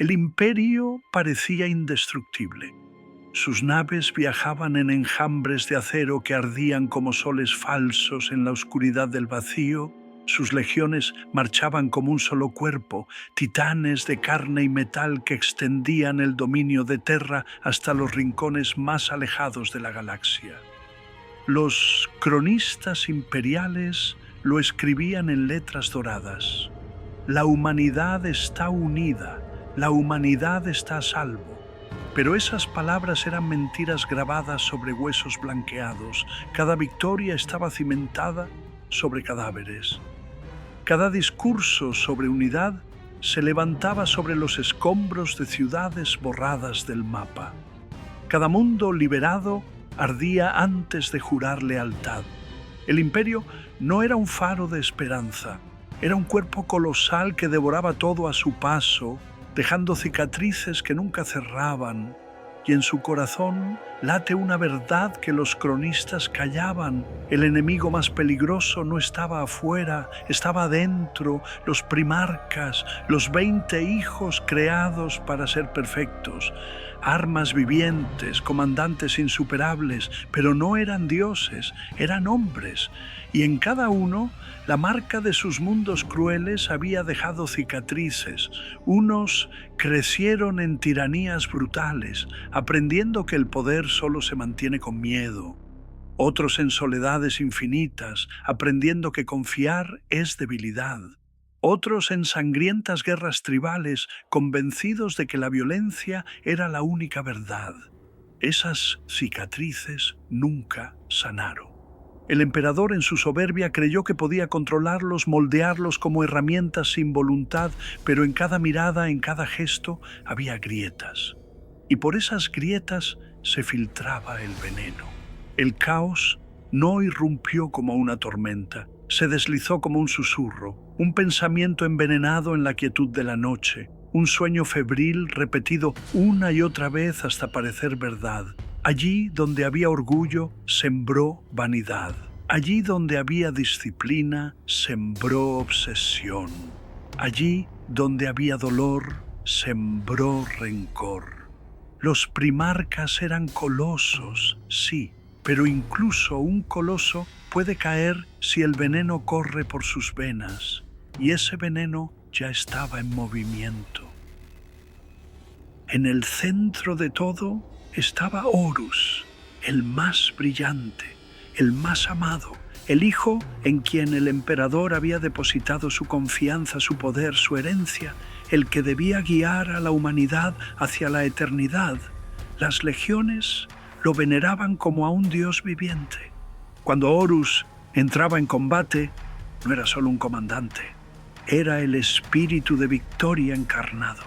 El imperio parecía indestructible. Sus naves viajaban en enjambres de acero que ardían como soles falsos en la oscuridad del vacío. Sus legiones marchaban como un solo cuerpo, titanes de carne y metal que extendían el dominio de Terra hasta los rincones más alejados de la galaxia. Los cronistas imperiales lo escribían en letras doradas. La humanidad está unida, la humanidad está a salvo. Pero esas palabras eran mentiras grabadas sobre huesos blanqueados. Cada victoria estaba cimentada sobre cadáveres. Cada discurso sobre unidad se levantaba sobre los escombros de ciudades borradas del mapa. Cada mundo liberado ardía antes de jurar lealtad. El imperio no era un faro de esperanza, era un cuerpo colosal que devoraba todo a su paso, dejando cicatrices que nunca cerraban, y en su corazón late una verdad que los cronistas callaban. El enemigo más peligroso no estaba afuera, estaba adentro, los primarcas, los 20 hijos creados para ser perfectos, armas vivientes, comandantes insuperables, pero no eran dioses, eran hombres, y en cada uno la marca de sus mundos crueles había dejado cicatrices. Unos crecieron en tiranías brutales, aprendiendo que el poder solo se mantiene con miedo. Otros en soledades infinitas, aprendiendo que confiar es debilidad. Otros en sangrientas guerras tribales, convencidos de que la violencia era la única verdad. Esas cicatrices nunca sanaron. El emperador en su soberbia creyó que podía controlarlos, moldearlos como herramientas sin voluntad, pero en cada mirada, en cada gesto, había grietas. Y por esas grietas se filtraba el veneno. El caos no irrumpió como una tormenta, se deslizó como un susurro, un pensamiento envenenado en la quietud de la noche, un sueño febril repetido una y otra vez hasta parecer verdad. Allí donde había orgullo, sembró vanidad. Allí donde había disciplina, sembró obsesión. Allí donde había dolor, sembró rencor. Los primarcas eran colosos, sí, pero incluso un coloso puede caer si el veneno corre por sus venas, y ese veneno ya estaba en movimiento. En el centro de todo estaba Horus, el más brillante, el más amado, el hijo en quien el emperador había depositado su confianza, su poder, su herencia, el que debía guiar a la humanidad hacia la eternidad. Las legiones lo veneraban como a un dios viviente. Cuando Horus entraba en combate, no era solo un comandante, era el espíritu de victoria encarnado.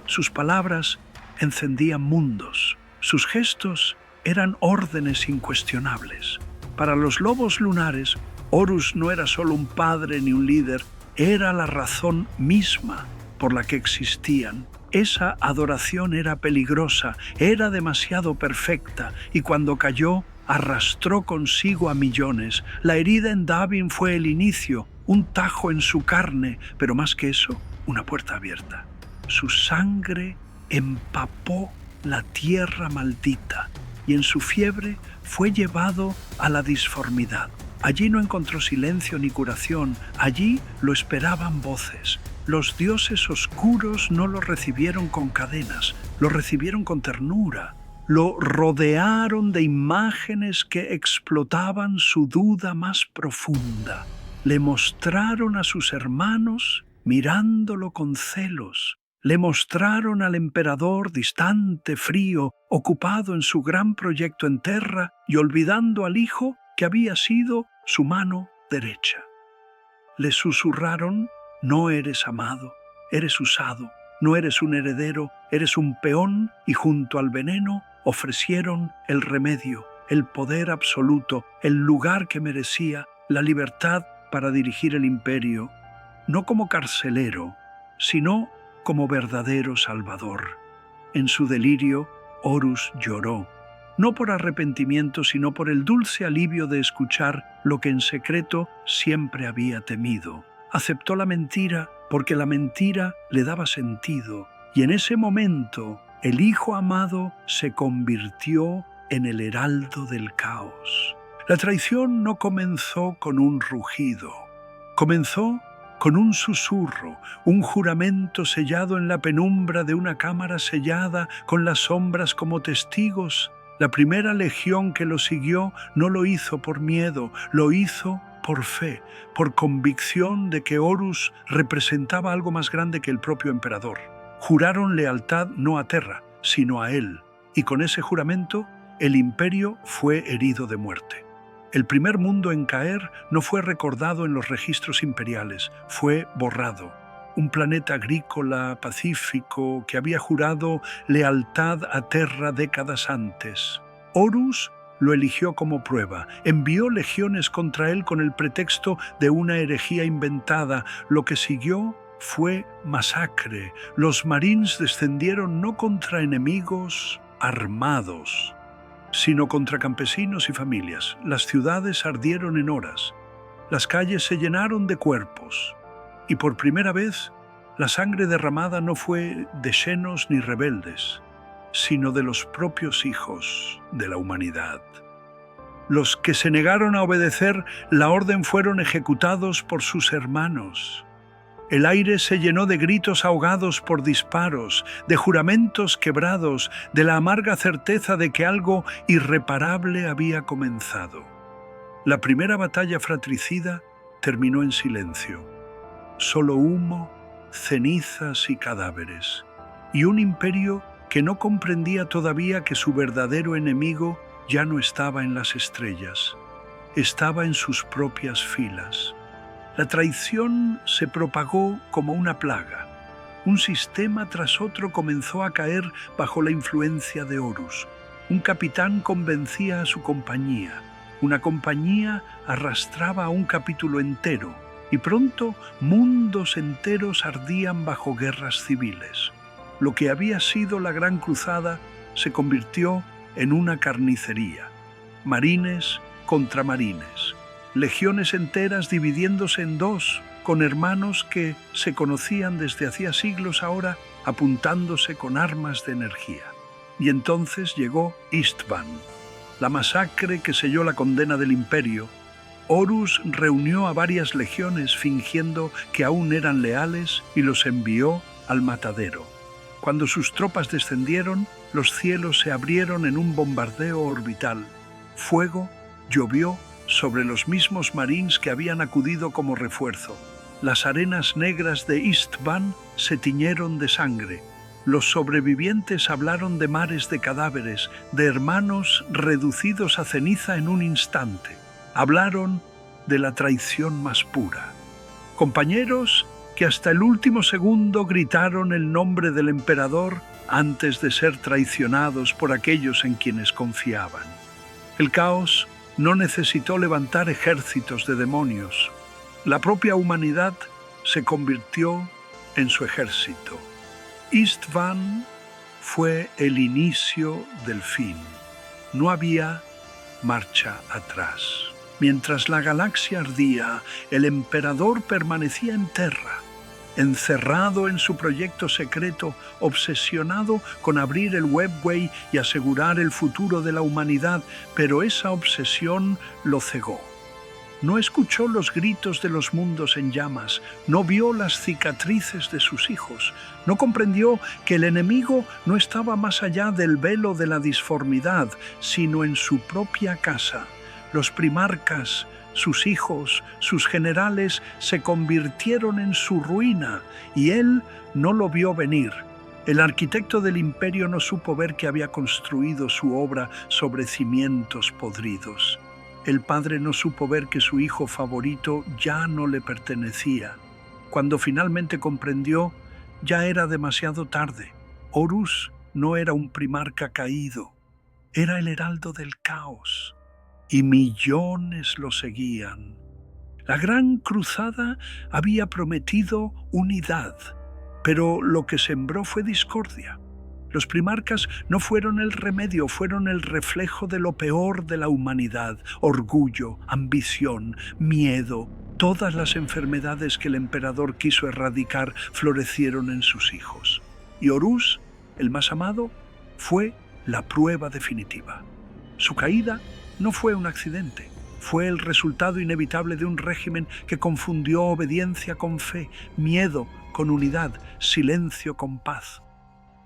Sus palabras encendían mundos. Sus gestos eran órdenes incuestionables. Para los lobos lunares, Horus no era solo un padre ni un líder, era la razón misma por la que existían. Esa adoración era peligrosa, era demasiado perfecta, y cuando cayó, arrastró consigo a millones. La herida en Davin fue el inicio, un tajo en su carne, pero más que eso, una puerta abierta. Su sangre empapó la tierra maldita, y en su fiebre fue llevado a la disformidad. Allí no encontró silencio ni curación, allí lo esperaban voces. Los dioses oscuros no lo recibieron con cadenas, lo recibieron con ternura. Lo rodearon de imágenes que explotaban su duda más profunda. Le mostraron a sus hermanos mirándolo con celos. Le mostraron al emperador distante, frío, ocupado en su gran proyecto en Terra y olvidando al hijo que había sido su mano derecha. Le susurraron: no eres amado, eres usado, no eres un heredero, eres un peón, y junto al veneno ofrecieron el remedio, el poder absoluto, el lugar que merecía, la libertad para dirigir el imperio, no como carcelero, sino como verdadero salvador. En su delirio, Horus lloró, no por arrepentimiento, sino por el dulce alivio de escuchar lo que en secreto siempre había temido. Aceptó la mentira porque la mentira le daba sentido. Y en ese momento, el Hijo amado se convirtió en el heraldo del caos. La traición no comenzó con un rugido, comenzó con un susurro, un juramento sellado en la penumbra de una cámara sellada con las sombras como testigos. La primera legión que lo siguió no lo hizo por miedo, lo hizo por fe, por convicción de que Horus representaba algo más grande que el propio emperador. Juraron lealtad no a Terra, sino a él, y con ese juramento el imperio fue herido de muerte. El primer mundo en caer no fue recordado en los registros imperiales, fue borrado. Un planeta agrícola, pacífico, que había jurado lealtad a Terra décadas antes. Horus lo eligió como prueba, envió legiones contra él con el pretexto de una herejía inventada. Lo que siguió fue masacre. Los marines descendieron no contra enemigos armados, sino contra campesinos y familias. Las ciudades ardieron en horas, las calles se llenaron de cuerpos, y por primera vez la sangre derramada no fue de xenos ni rebeldes, sino de los propios hijos de la humanidad. Los que se negaron a obedecer la orden fueron ejecutados por sus hermanos. El aire se llenó de gritos ahogados por disparos, de juramentos quebrados, de la amarga certeza de que algo irreparable había comenzado. La primera batalla fratricida terminó en silencio. Solo humo, cenizas y cadáveres. Y un imperio que no comprendía todavía que su verdadero enemigo ya no estaba en las estrellas, estaba en sus propias filas. La traición se propagó como una plaga. Un sistema tras otro comenzó a caer bajo la influencia de Horus. Un capitán convencía a su compañía. Una compañía arrastraba a un capítulo entero. Y pronto mundos enteros ardían bajo guerras civiles. Lo que había sido la Gran Cruzada se convirtió en una carnicería. Marines contra marines. Legiones enteras dividiéndose en dos, con hermanos que se conocían desde hacía siglos ahora apuntándose con armas de energía. Y entonces llegó Istvan, la masacre que selló la condena del imperio. Horus reunió a varias legiones fingiendo que aún eran leales y los envió al matadero. Cuando sus tropas descendieron, los cielos se abrieron en un bombardeo orbital. Fuego llovió sobre los mismos marines que habían acudido como refuerzo. Las arenas negras de Istvan se tiñeron de sangre. Los sobrevivientes hablaron de mares de cadáveres, de hermanos reducidos a ceniza en un instante. Hablaron de la traición más pura. Compañeros que hasta el último segundo gritaron el nombre del emperador antes de ser traicionados por aquellos en quienes confiaban. El caos no necesitó levantar ejércitos de demonios. La propia humanidad se convirtió en su ejército. Istvan fue el inicio del fin. No había marcha atrás. Mientras la galaxia ardía, el emperador permanecía en Terra, encerrado en su proyecto secreto, obsesionado con abrir el Webway y asegurar el futuro de la humanidad, pero esa obsesión lo cegó. No escuchó los gritos de los mundos en llamas, no vio las cicatrices de sus hijos, no comprendió que el enemigo no estaba más allá del velo de la disformidad, sino en su propia casa. Los primarcas, sus hijos, sus generales se convirtieron en su ruina y él no lo vio venir. El arquitecto del imperio no supo ver que había construido su obra sobre cimientos podridos. El padre no supo ver que su hijo favorito ya no le pertenecía. Cuando finalmente comprendió, ya era demasiado tarde. Horus no era un primarca caído, era el heraldo del caos. Y millones lo seguían. La Gran Cruzada había prometido unidad, pero lo que sembró fue discordia. Los primarcas no fueron el remedio, fueron el reflejo de lo peor de la humanidad: orgullo, ambición, miedo. Todas las enfermedades que el emperador quiso erradicar florecieron en sus hijos. Y Horus, el más amado, fue la prueba definitiva. Su caída no fue un accidente, fue el resultado inevitable de un régimen que confundió obediencia con fe, miedo con unidad, silencio con paz.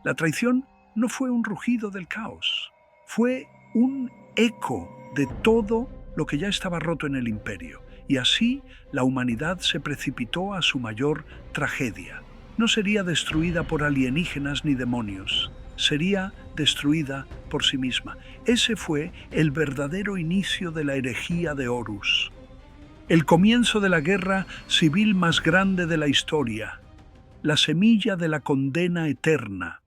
La traición no fue un rugido del caos, fue un eco de todo lo que ya estaba roto en el imperio, y así la humanidad se precipitó a su mayor tragedia. No sería destruida por alienígenas ni demonios, sería destruida por sí misma. Ese fue el verdadero inicio de la herejía de Horus, el comienzo de la guerra civil más grande de la historia, la semilla de la condena eterna.